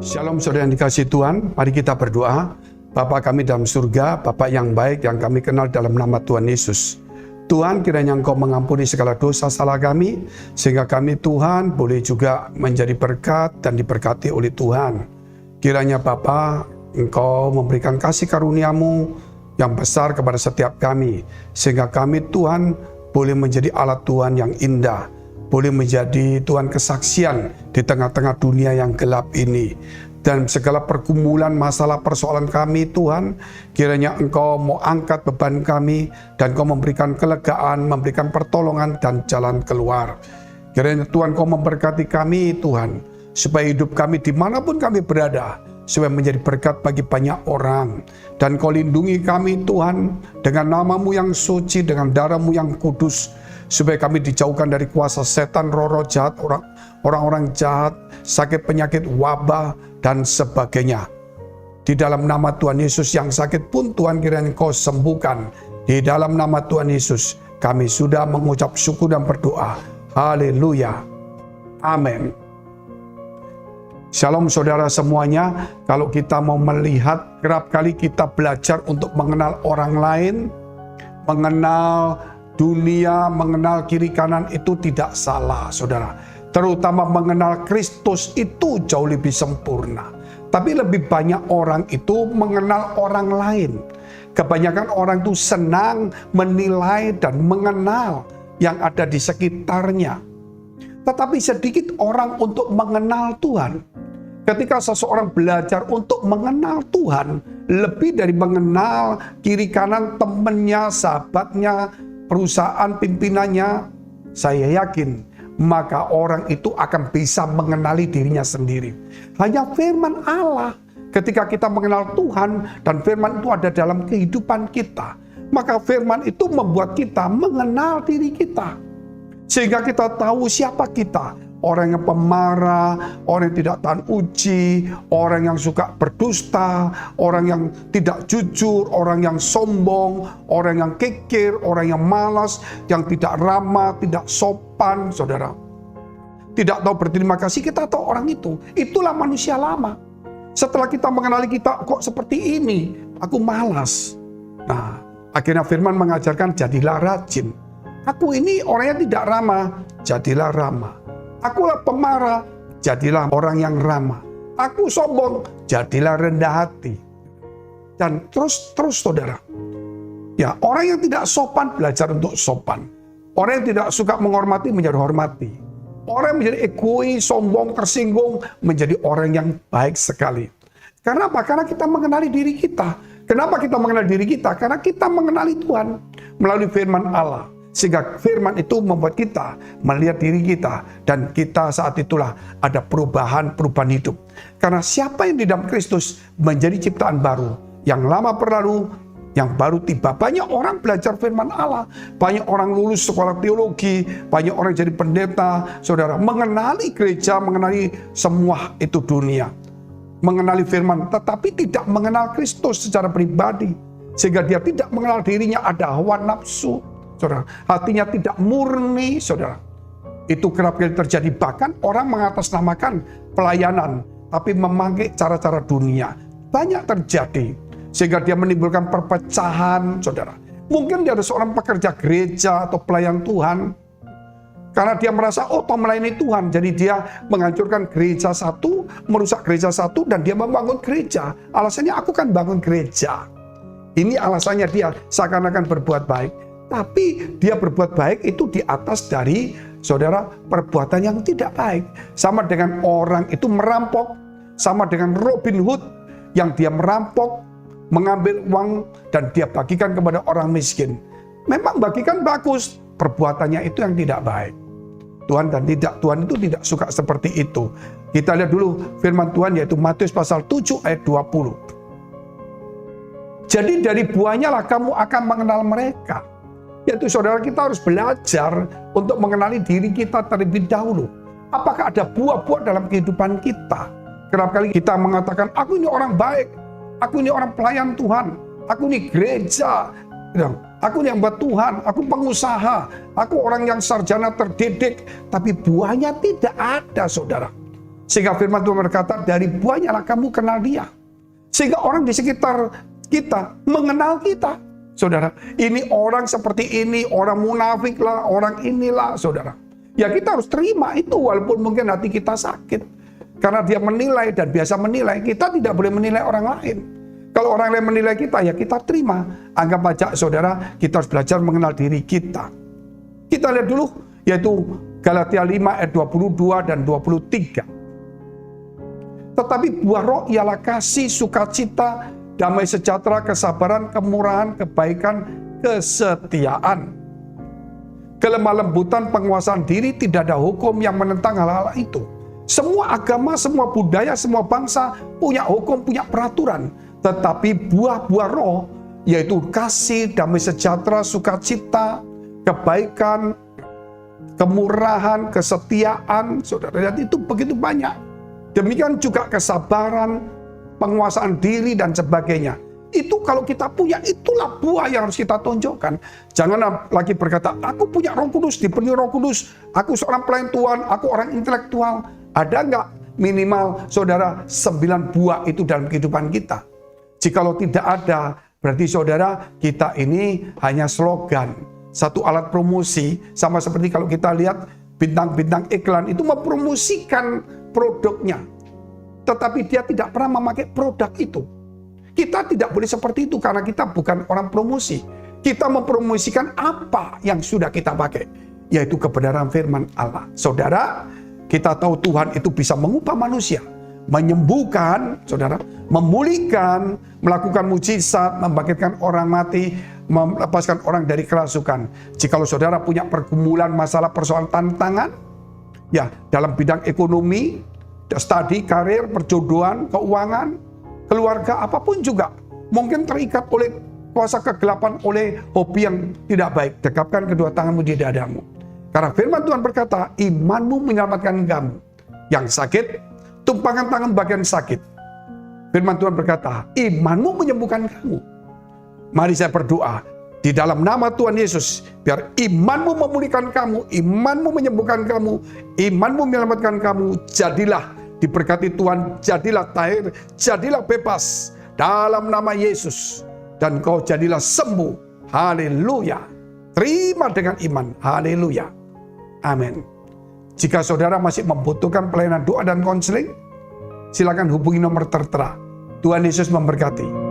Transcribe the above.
Shalom saudara yang dikasihi Tuhan, mari kita berdoa. Bapa kami dalam surga, Bapa yang baik yang kami kenal dalam nama Tuhan Yesus. Tuhan, kiranya Engkau mengampuni segala dosa salah kami, sehingga kami Tuhan boleh juga menjadi berkat dan diberkati oleh Tuhan. Kiranya Bapa, Engkau memberikan kasih karunia-Mu yang besar kepada setiap kami, sehingga kami Tuhan boleh menjadi alat Tuhan yang indah, boleh menjadi Tuhan kesaksian di tengah-tengah dunia yang gelap ini. Dan segala pergumulan masalah persoalan kami Tuhan, kiranya Engkau mau angkat beban kami, dan Engkau memberikan kelegaan, memberikan pertolongan dan jalan keluar. Kiranya Tuhan Engkau memberkati kami Tuhan, supaya hidup kami dimanapun kami berada, supaya menjadi berkat bagi banyak orang. Dan Kau lindungi kami Tuhan dengan nama-Mu yang suci, dengan darah-Mu yang kudus, supaya kami dijauhkan dari kuasa setan, roh-roh jahat, orang-orang jahat, sakit penyakit, wabah, dan sebagainya. Di dalam nama Tuhan Yesus, yang sakit pun Tuhan kiranya Engkau sembuhkan. Di dalam nama Tuhan Yesus, kami sudah mengucap syukur dan berdoa. Haleluya. Amin. Shalom saudara semuanya. Kalau kita mau melihat, kerap kali kita belajar untuk mengenal orang lain, mengenal dunia, mengenal kiri kanan, itu tidak salah saudara. Terutama mengenal Kristus itu jauh lebih sempurna. Tapi lebih banyak orang itu mengenal orang lain. Kebanyakan orang itu senang menilai dan mengenal yang ada di sekitarnya. Tetapi sedikit orang untuk mengenal Tuhan. Ketika seseorang belajar untuk mengenal Tuhan, lebih dari mengenal kiri kanan temannya, sahabatnya, perusahaan pimpinannya, saya yakin maka orang itu akan bisa mengenali dirinya sendiri. Hanya firman Allah, ketika kita mengenal Tuhan dan firman itu ada dalam kehidupan kita, maka firman itu membuat kita mengenal diri kita, sehingga kita tahu siapa kita. Orang yang pemarah, orang yang tidak tahan uji, orang yang suka berdusta, orang yang tidak jujur, orang yang sombong, orang yang kikir, orang yang malas, yang tidak ramah, tidak sopan, saudara. Tidak tahu berterima kasih, kita tahu orang itu. Itulah manusia lama. Setelah kita mengenali kita, kok seperti ini, aku malas. Nah, akhirnya firman mengajarkan, jadilah rajin. Aku ini orang yang tidak ramah, jadilah ramah. Akulah pemarah, jadilah orang yang ramah. Aku sombong, jadilah rendah hati. Dan terus saudara. Ya, orang yang tidak sopan belajar untuk sopan. Orang yang tidak suka menghormati menjadi hormati. Orang yang menjadi egois, sombong, tersinggung menjadi orang yang baik sekali. Karena apa? Karena kita mengenali diri kita. Kenapa kita mengenali diri kita? Karena kita mengenali Tuhan melalui firman Allah. Sehingga firman itu membuat kita melihat diri kita, dan kita saat itulah ada perubahan hidup. Karena siapa yang di dalam Kristus menjadi ciptaan baru, yang lama berlalu, yang baru tiba. Banyak orang belajar firman Allah, banyak orang lulus sekolah teologi, banyak orang jadi pendeta, saudara, mengenali gereja, mengenali semua itu dunia, mengenali firman, tetapi tidak mengenal Kristus secara pribadi, sehingga dia tidak mengenal dirinya, ada hawa nafsu. Saudara, hatinya tidak murni, saudara. Itu kerap kali terjadi. Bahkan orang mengatasnamakan pelayanan, tapi memakai cara-cara dunia. Banyak terjadi. Sehingga dia menimbulkan perpecahan, saudara. Mungkin dia ada seorang pekerja gereja atau pelayan Tuhan. Karena dia merasa, oh toh melayani Tuhan. Jadi dia menghancurkan gereja satu, merusak gereja satu, dan dia membangun gereja. Alasannya, aku kan bangun gereja. Ini alasannya dia seakan-akan berbuat baik. Tapi dia berbuat baik itu di atas dari, saudara, perbuatan yang tidak baik. Sama dengan orang itu merampok, sama dengan Robin Hood yang dia merampok, mengambil uang dan dia bagikan kepada orang miskin. Memang bagikan bagus, perbuatannya itu yang tidak baik. Tuhan itu tidak suka seperti itu. Kita lihat dulu firman Tuhan, yaitu Matius pasal 7 ayat 20. Jadi dari buahnya lah kamu akan mengenal mereka. Yaitu saudara, kita harus belajar untuk mengenali diri kita terlebih dahulu. Apakah ada buah-buah dalam kehidupan kita? Kerap kali kita mengatakan, aku ini orang baik, aku ini orang pelayan Tuhan, aku ini gereja, aku ini hamba Tuhan, aku pengusaha, aku orang yang sarjana terdidik, tapi buahnya tidak ada, saudara. Sehingga firman Tuhan berkata, dari buahnya lah kamu kenal dia. Sehingga orang di sekitar kita mengenal kita. Saudara, ini orang seperti ini, orang munafik lah, orang inilah, saudara. Ya kita harus terima itu walaupun mungkin hati kita sakit. Karena dia menilai dan biasa menilai, kita tidak boleh menilai orang lain. Kalau orang lain menilai kita, ya kita terima. Anggap aja saudara, kita harus belajar mengenal diri kita. Kita lihat dulu, yaitu Galatia 5 ayat 22 dan 23. Tetapi buah roh ialah kasih, sukacita, damai sejahtera, kesabaran, kemurahan, kebaikan, kesetiaan. Kelemah lembutan, penguasaan diri, tidak ada hukum yang menentang hal-hal itu. Semua agama, semua budaya, semua bangsa punya hukum, punya peraturan. Tetapi buah-buah roh, yaitu kasih, damai sejahtera, sukacita, kebaikan, kemurahan, kesetiaan, saudara lihat itu begitu banyak. Demikian juga kesabaran, penguasaan diri, dan sebagainya. Itu kalau kita punya, itulah buah yang harus kita tunjukkan. Jangan lagi berkata, aku punya Roh Kudus, dipenuhi Roh Kudus, aku seorang pelayan Tuhan, aku orang intelektual. Ada nggak minimal saudara 9 buah itu dalam kehidupan kita? Jikalau tidak ada, berarti saudara kita ini hanya slogan, satu alat promosi. Sama seperti kalau kita lihat bintang-bintang iklan itu mempromosikan produknya, tetapi dia tidak pernah memakai produk itu. Kita tidak boleh seperti itu karena kita bukan orang promosi. Kita mempromosikan apa yang sudah kita pakai, yaitu kebenaran firman Allah. Saudara, kita tahu Tuhan itu bisa mengubah manusia, menyembuhkan, saudara, memulihkan, melakukan mujizat, membangkitkan orang mati, melepaskan orang dari kerasukan. Jikalau saudara punya pergumulan, masalah, persoalan, tantangan, ya dalam bidang ekonomi, studi, karir, perjodohan, keuangan, keluarga, apapun juga, mungkin terikat oleh kuasa kegelapan, oleh hobi yang tidak baik, dekapkan kedua tanganmu di dadamu. Karena firman Tuhan berkata, imanmu menyelamatkan kamu. Yang sakit, tumpangkan tangan bagian sakit. Firman Tuhan berkata, imanmu menyembuhkan kamu. Mari saya berdoa, di dalam nama Tuhan Yesus, biar imanmu memulihkan kamu, imanmu menyembuhkan kamu, imanmu menyelamatkan kamu, jadilah diberkati Tuhan, jadilah tahir, jadilah bebas dalam nama Yesus. Dan kau jadilah sembuh. Haleluya. Terima dengan iman. Haleluya. Amin. Jika saudara masih membutuhkan pelayanan doa dan konseling, silakan hubungi nomor tertera. Tuhan Yesus memberkati.